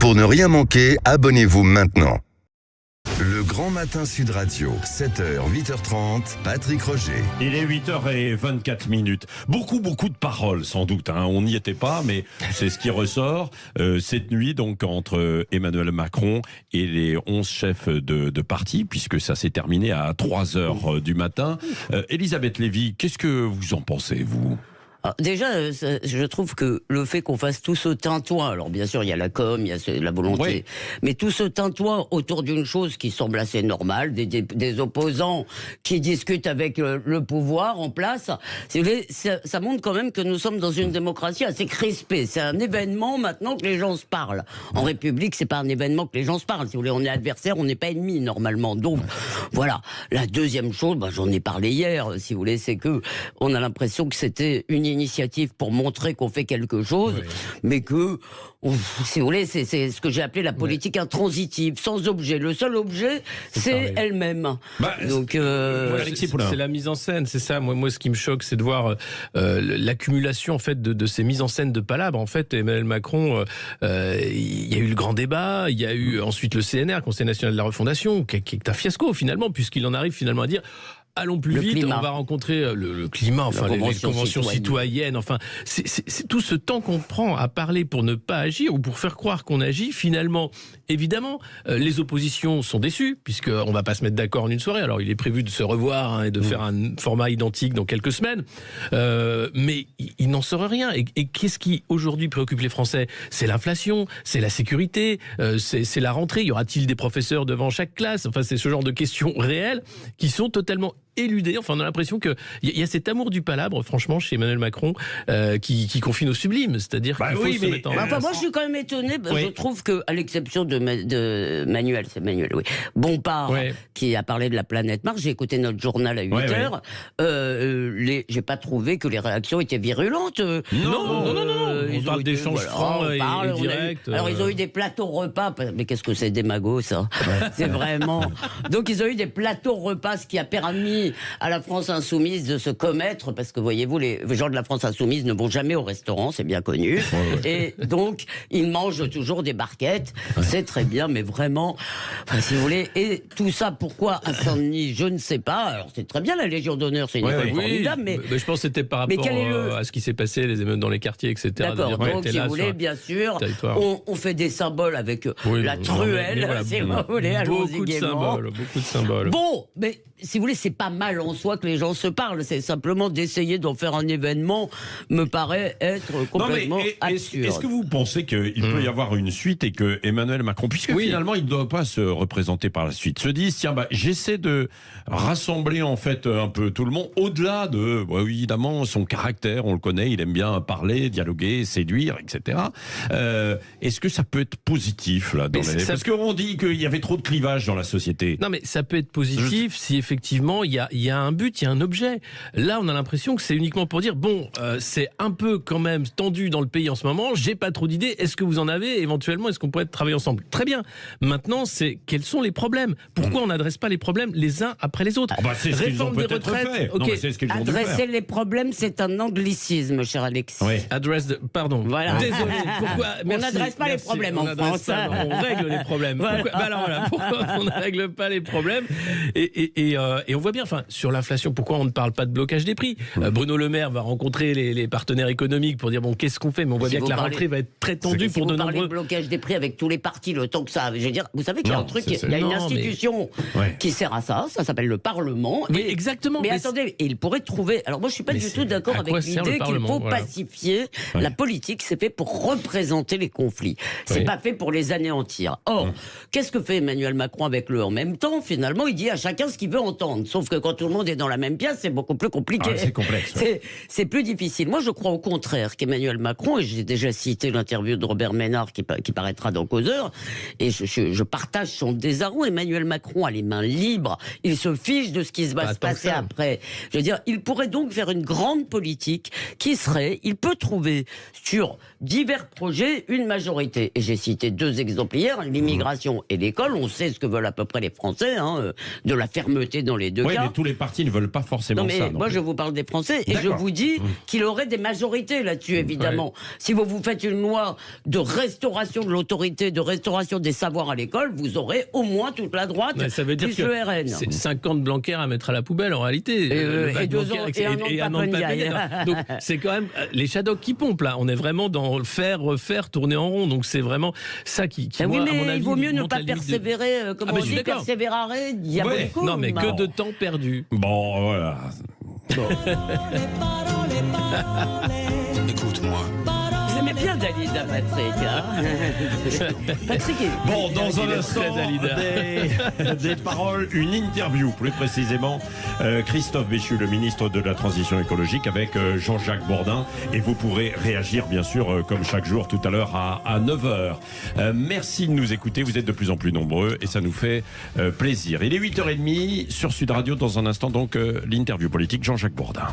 Pour ne rien manquer, abonnez-vous maintenant. Le Grand Matin Sud Radio, 7h, 8h30, Patrick Roger. Il est 8h24. Beaucoup de paroles sans doute, hein. On n'y était pas, mais c'est ce qui ressort cette nuit, donc entre Emmanuel Macron et les 11 chefs de parti, puisque ça s'est terminé à 3h du matin. Elisabeth Lévy, qu'est-ce que vous en pensez, vous ? Alors déjà, je trouve que le fait qu'on fasse tout ce tintouin, alors bien sûr il y a la com, il y a la volonté, oui, mais tout ce tintouin autour d'une chose qui semble assez normale, des opposants qui discutent avec le pouvoir en place, ça montre quand même que nous sommes dans une démocratie assez crispée. C'est un événement maintenant que les gens se parlent. En République, c'est pas un événement que les gens se parlent. Si vous voulez, on est adversaires, on n'est pas ennemis normalement. Donc voilà. La deuxième chose, j'en ai parlé hier, si vous voulez, c'est que on a l'impression que c'était une initiative pour montrer qu'on fait quelque chose, oui, mais que, si vous voulez, c'est ce que j'ai appelé la politique intransitive, sans objet. Le seul objet, c'est elle-même. Donc, c'est la mise en scène, c'est ça. Moi, ce qui me choque, c'est de voir l'accumulation en fait de ces mises en scène de palabres. En fait, Emmanuel Macron, il y a eu le grand débat, il y a eu ensuite le CNR, Conseil national de la refondation, qui est un fiasco finalement, puisqu'il en arrive finalement à dire. Allons plus vite, climat. On va rencontrer le climat, enfin les conventions citoyennes, enfin c'est tout ce temps qu'on prend à parler pour ne pas agir ou pour faire croire qu'on agit. Finalement, évidemment, les oppositions sont déçues puisqu'on va pas se mettre d'accord en une soirée. Alors il est prévu de se revoir et de faire un format identique dans quelques semaines, mais il n'en sort rien. Et qu'est-ce qui aujourd'hui préoccupe les Français ? C'est l'inflation, c'est la sécurité, c'est la rentrée. Y aura-t-il des professeurs devant chaque classe ? Enfin c'est ce genre de questions réelles qui sont totalement éludé. Enfin, on a l'impression qu'il y a cet amour du palabre, franchement, chez Emmanuel Macron, qui confine au sublime. C'est-à-dire qu'il faut se mettre en... moi, je suis quand même étonné. Je trouve qu'à l'exception de Manuel, c'est Manuel, oui, Bompard, qui a parlé de la planète Mars, j'ai écouté notre journal à 8h, j'ai pas trouvé que les réactions étaient virulentes. Non. On parle d'échanges francs et directs. Alors, ils ont eu des plateaux repas. Mais qu'est-ce que c'est démago, ça ? C'est vraiment... Donc, ils ont eu des plateaux repas, ce qui a permis à la France insoumise de se commettre, parce que voyez-vous, les gens de la France insoumise ne vont jamais au restaurant, c'est bien connu, et donc ils mangent toujours des barquettes, c'est très bien, mais vraiment, si vous voulez, et tout ça, pourquoi à Saint-Denis, je ne sais pas. Alors c'est très bien la Légion d'honneur, c'est une école formidable, mais je pense que c'était par rapport à ce qui s'est passé, les émeutes dans les quartiers, etc. D'accord, donc si vous voulez, bien sûr, on fait des symboles avec la truelle, si vous voulez, allons-y gaiement. Beaucoup de symboles. Bon, mais si vous voulez, c'est pas mal en soi que les gens se parlent. C'est simplement d'essayer d'en faire un événement me paraît être complètement absurde. Est-ce que vous pensez qu'il peut y avoir une suite et que Emmanuel Macron, puisque finalement il ne doit pas se représenter par la suite, se dise tiens j'essaie de rassembler en fait un peu tout le monde au-delà de évidemment son caractère, on le connaît, il aime bien parler, dialoguer, séduire, etc. Est-ce que ça peut être positif là parce qu'on dit qu'il y avait trop de clivages dans la société. Non mais ça peut être positif si effectivement il y a un but, il y a un objet. Là, on a l'impression que c'est uniquement pour dire c'est un peu quand même tendu dans le pays en ce moment, j'ai pas trop d'idées, est-ce que vous en avez éventuellement, est-ce qu'on pourrait travailler ensemble ? Très bien. Maintenant, c'est quels sont les problèmes ? Pourquoi on n'adresse pas les problèmes les uns après les autres ? C'est ce qu'ils ont peut-être fait. Adresser les problèmes, c'est un anglicisme, cher Alexis. Pardon. Voilà. Désolé. Pourquoi ? On n'adresse pas les problèmes en France. On règle les problèmes. Pourquoi on ne règle pas les problèmes ? Et on voit bien, sur l'inflation, pourquoi on ne parle pas de blocage des prix ? Bruno Le Maire va rencontrer les partenaires économiques pour dire qu'est-ce qu'on fait ? Mais on voit bien que la rentrée va être très tendue pour de nombreux... Si vous parlez de blocage des prix avec tous les partis, le temps que ça... Je veux dire, vous savez qu'il y a un truc, il y a une institution qui sert à ça s'appelle le Parlement. Exactement. Mais attendez, il pourrait trouver... Alors moi, je suis pas du tout d'accord avec l'idée qu'il faut pacifier. La politique, c'est fait pour représenter les conflits. C'est pas fait pour les anéantir. Or, qu'est-ce que fait Emmanuel Macron avec le en même temps ? Finalement, il dit à chacun ce qu'il veut entendre. Sauf que quand tout le monde est dans la même pièce, c'est beaucoup plus compliqué. C'est complexe. C'est plus difficile. Moi, je crois au contraire qu'Emmanuel Macron, et j'ai déjà cité l'interview de Robert Ménard qui paraîtra dans Causeur, et je partage son désarroi. Emmanuel Macron a les mains libres. Il se fiche de ce qui va se passer après. Je veux dire, il pourrait donc faire une grande politique qui serait, il peut trouver sur divers projets une majorité. Et j'ai cité 2 exemples hier, l'immigration et l'école. On sait ce que veulent à peu près les Français, de la fermeté dans les 2 cas. et tous les partis ne veulent pas forcément non, mais ça. moi, je vous parle des Français et je vous dis qu'il aurait des majorités là-dessus, évidemment. Si vous faites une loi de restauration de l'autorité, de restauration des savoirs à l'école, vous aurez au moins toute la droite, ça veut dire plus que le RN. c'est 50 Blanquer à mettre à la poubelle en réalité. Et un an de Papendiaï. Donc c'est quand même les Shadocks qui pompent là. On est vraiment dans le faire, refaire, tourner en rond. Donc c'est vraiment ça qui oui, moi, mais à mon avis, il vaut mieux ne pas persévérer, comme on dit, persévérare, diabolicum. Non, mais que de temps perdu. Bon, voilà. Écoute-moi. J'aimais bien Dalida, Patrick. Patrick est... Bon, dans un instant, des paroles, une interview, plus précisément, Christophe Béchu, le ministre de la Transition écologique, avec Jean-Jacques Bourdin. Et vous pourrez réagir, bien sûr, comme chaque jour, tout à l'heure à 9h. Merci de nous écouter. Vous êtes de plus en plus nombreux et ça nous fait plaisir. Il est 8h30 sur Sud Radio. Dans un instant, donc, l'interview politique Jean-Jacques Bourdin.